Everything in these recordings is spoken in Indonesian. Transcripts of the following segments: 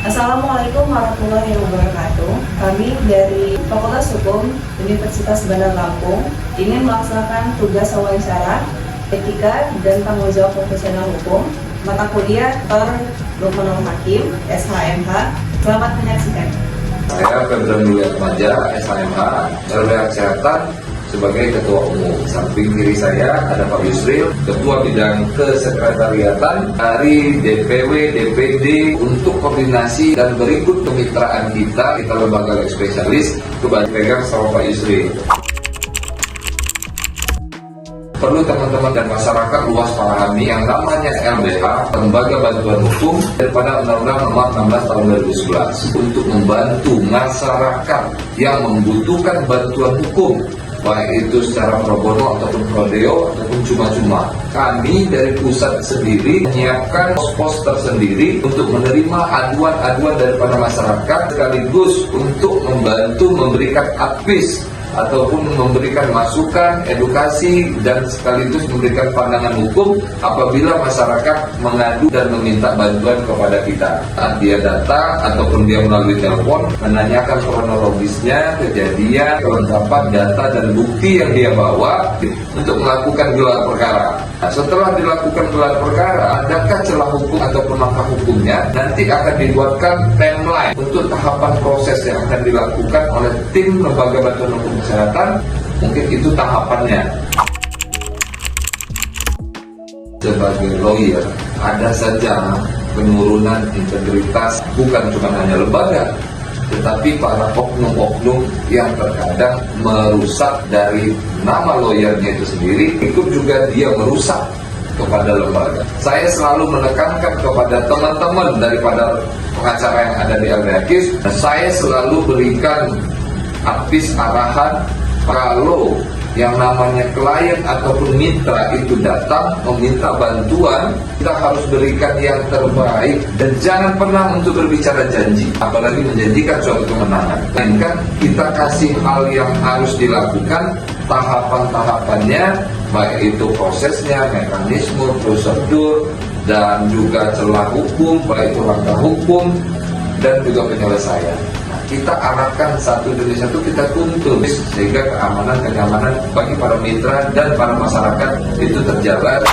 Assalamualaikum warahmatullahi wabarakatuh. Kami dari Fakultas Hukum Universitas Bandar Lampung ingin melaksanakan tugas wawancara etika dan tanggung jawab profesional hukum mata kuliah Dr. Lukmanul Hakim, SHMH. Selamat menyaksikan. Saya Febran Mulyatmaja, SHMH, LBH Kesehatan sebagai Ketua Umum. Samping kiri saya ada Pak Yusril, Ketua Bidang Kesekretariatan dari DPW, DPD untuk koordinasi dan berikut kemitraan kita lembaga spesialis kebanyakan sama Pak Yusril. Perlu teman-teman dan masyarakat luas pahami yang namanya LBH, Lembaga Bantuan Hukum, daripada Undang-Undang Nomor 16 Tahun 2011 untuk membantu masyarakat yang membutuhkan bantuan hukum, baik itu secara pro bono ataupun pro deo ataupun cuma-cuma. Kami dari pusat sendiri menyiapkan pos-pos tersendiri untuk menerima aduan-aduan daripada masyarakat, sekaligus untuk membantu memberikan advis ataupun memberikan masukan, edukasi, dan sekaligus memberikan pandangan hukum apabila masyarakat mengadu dan meminta bantuan kepada kita. Dia data ataupun dia melalui telepon menanyakan kronologisnya, kejadian, kelengkapan data dan bukti yang dia bawa untuk melakukan gelar perkara. Nah, setelah dilakukan gelar perkara, adakah celah hukum ataupun langkah hukumnya, nanti akan dibuatkan timeline untuk tahapan proses yang akan dilakukan oleh tim Lembaga Bantuan Hukum Kesehatan. Mungkin itu tahapannya. Sebagai lawyer, ada saja penurunan integritas, bukan cuma hanya lembaga, tetapi para oknum-oknum yang terkadang merusak dari nama lawyernya itu sendiri, ikut juga dia merusak kepada lembaga. Saya selalu menekankan kepada teman-teman daripada pengacara yang ada di LBHKIS, saya selalu berikan advis arahan kalau yang namanya klien ataupun mitra itu datang meminta bantuan, kita harus berikan yang terbaik dan jangan pernah untuk berbicara janji, apalagi menjanjikan suatu kemenangan. Melainkan kita kasih hal yang harus dilakukan, tahapan-tahapannya, baik itu prosesnya, mekanisme, prosedur, dan juga celah hukum, baik itu langkah hukum dan juga penyelesaian. Kita arahkan satu demi satu, kita tuntun sehingga keamanan, kenyamanan bagi para mitra dan para masyarakat itu terjaga.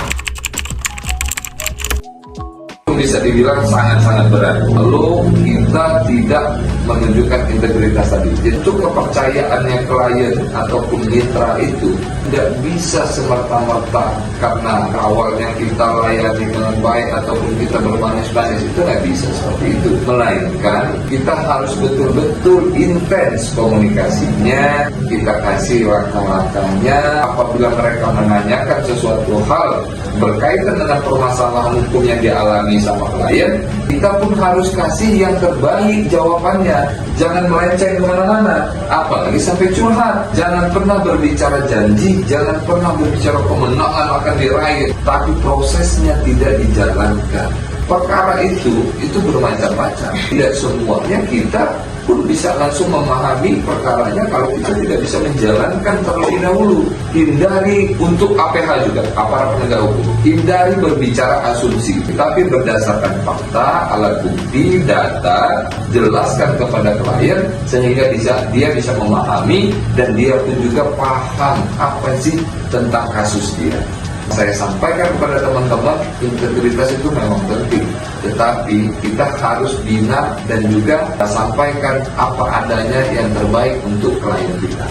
Bisa dibilang sangat-sangat berat. Lalu kita tidak menunjukkan integritas tadi. Itu kepercayaannya klien ataupun mitra itu tidak bisa semerta-merta karena awalnya kita layani dengan baik ataupun kita bermanis-manis, itu nggak bisa seperti itu. Melainkan kita harus betul-betul intens komunikasinya, kita kasih langkah-langkahnya. Apabila mereka menanyakan sesuatu hal berkaitan dengan permasalahan hukum yang dialami sama klien, kita pun harus kasih yang terbaik jawabannya. Jangan melenceng kemana-mana, apalagi sampai curhat. Jangan pernah berbicara janji, jangan pernah berbicara kemenangan akan diraih, tapi prosesnya tidak dijalankan. Perkara itu bermacam-macam. Tidak semuanya kita pun bisa langsung memahami perkaranya kalau kita tidak bisa menjalankan terlebih dahulu. Hindari untuk APH juga, aparat penegak hukum, hindari berbicara asumsi, tapi berdasarkan fakta, alat bukti, data, jelaskan kepada klien sehingga dia bisa memahami dan dia pun juga paham apa sih tentang kasus dia. Saya sampaikan kepada teman-teman, integritas itu memang penting, tetapi kita harus bina dan juga sampaikan apa adanya yang terbaik untuk klien kita.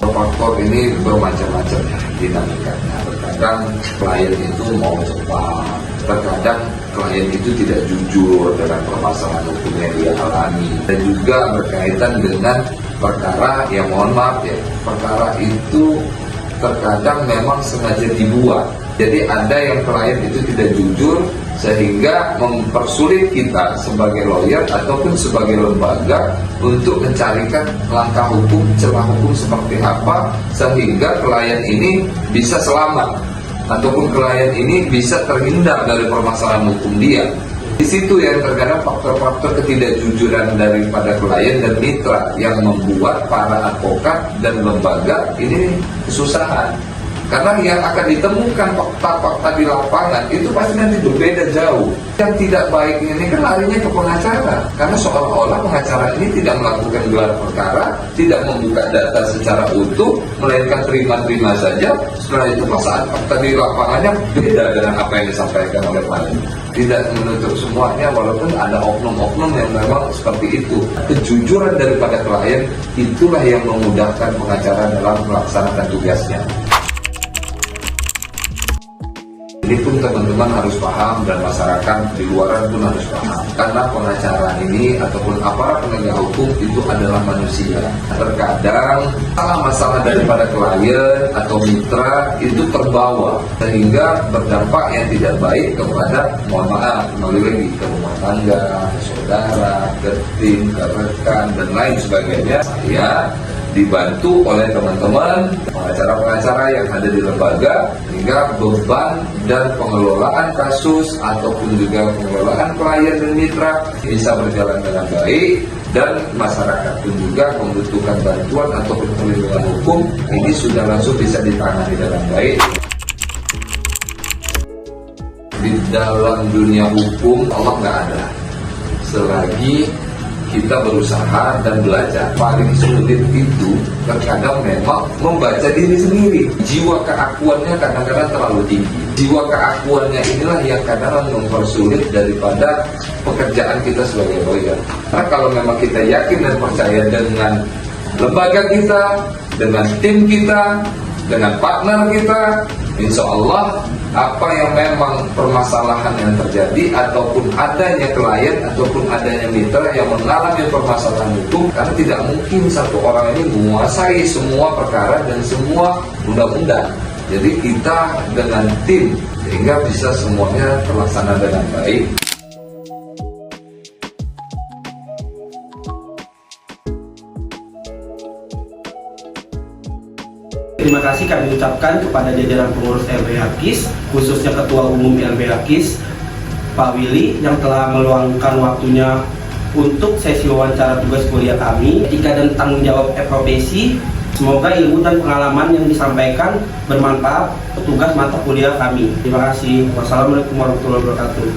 Faktor ini bermacam-macam ya dinamikanya. Terkadang klien itu mau cepat, terkadang klien itu tidak jujur dengan permasalahan hukum yang dia alami, dan juga berkaitan dengan perkara yang mohon maaf ya, perkara itu terkadang memang sengaja dibuat. Jadi ada yang klien itu tidak jujur sehingga mempersulit kita sebagai lawyer ataupun sebagai lembaga untuk mencarikan langkah hukum, celah hukum seperti apa sehingga klien ini bisa selamat ataupun klien ini bisa terhindar dari permasalahan hukum dia. Di situ yang terkadang faktor-faktor ketidakjujuran daripada klien dan mitra yang membuat para advokat dan lembaga ini kesusahan. Karena yang akan ditemukan fakta-fakta di lapangan itu pasti nanti berbeda jauh. Yang tidak baik ini kan larinya ke pengacara, karena seolah-olah pengacara ini tidak melakukan gelar perkara, tidak membuka data secara utuh, melainkan terima-terima saja. Setelah itu pas saat fakta di lapangannya beda dengan apa yang disampaikan oleh klien. Tidak menutup semuanya, walaupun ada oknum-oknum yang memang seperti itu. Kejujuran daripada klien itulah yang memudahkan pengacara dalam melaksanakan tugasnya. Ini pun teman-teman harus paham, dan masyarakat di luaran pun harus paham. Karena pengacara ini ataupun aparat penegak hukum itu adalah manusia. Terkadang masalah daripada klien atau mitra itu terbawa sehingga berdampak yang tidak baik kepada, mohon maaf, kembali lagi ke rumah tangga, ke saudara, ke tim, ke rekan, dan lain sebagainya. Saya dibantu oleh teman-teman pengacara-pengacara yang ada di lembaga, hingga beban dan pengelolaan kasus ataupun juga pengelolaan klien dan mitra bisa berjalan dengan baik, dan masyarakat pun juga membutuhkan bantuan ataupun perlindungan hukum ini sudah langsung bisa ditangani dengan baik. Di dalam dunia hukum Allah nggak ada selagi kita berusaha dan belajar. Paling sulit itu terkadang memang membaca diri sendiri. Jiwa keakuannya kadang-kadang terlalu tinggi. Jiwa keakuannya inilah yang kadang-kadang mempersulit daripada pekerjaan kita sebagai lawyer. Karena kalau memang kita yakin dan percaya dengan lembaga kita, dengan tim kita, dengan partner kita, insya Allah apa yang memang permasalahan yang terjadi ataupun adanya klien ataupun adanya mitra yang mengalami permasalahan hukum, karena tidak mungkin satu orang ini menguasai semua perkara dan semua undang-undang. Jadi kita dengan tim sehingga bisa semuanya terlaksana dengan baik. Terima kasih kami ucapkan kepada jajaran pengurus LBH KIS, khususnya Ketua Umum LBH KIS, Pak Willy, yang telah meluangkan waktunya untuk sesi wawancara tugas kuliah kami, etika dan tanggung jawab profesi. Semoga ilmu dan pengalaman yang disampaikan bermanfaat petugas mata kuliah kami. Terima kasih. Wassalamualaikum warahmatullahi wabarakatuh.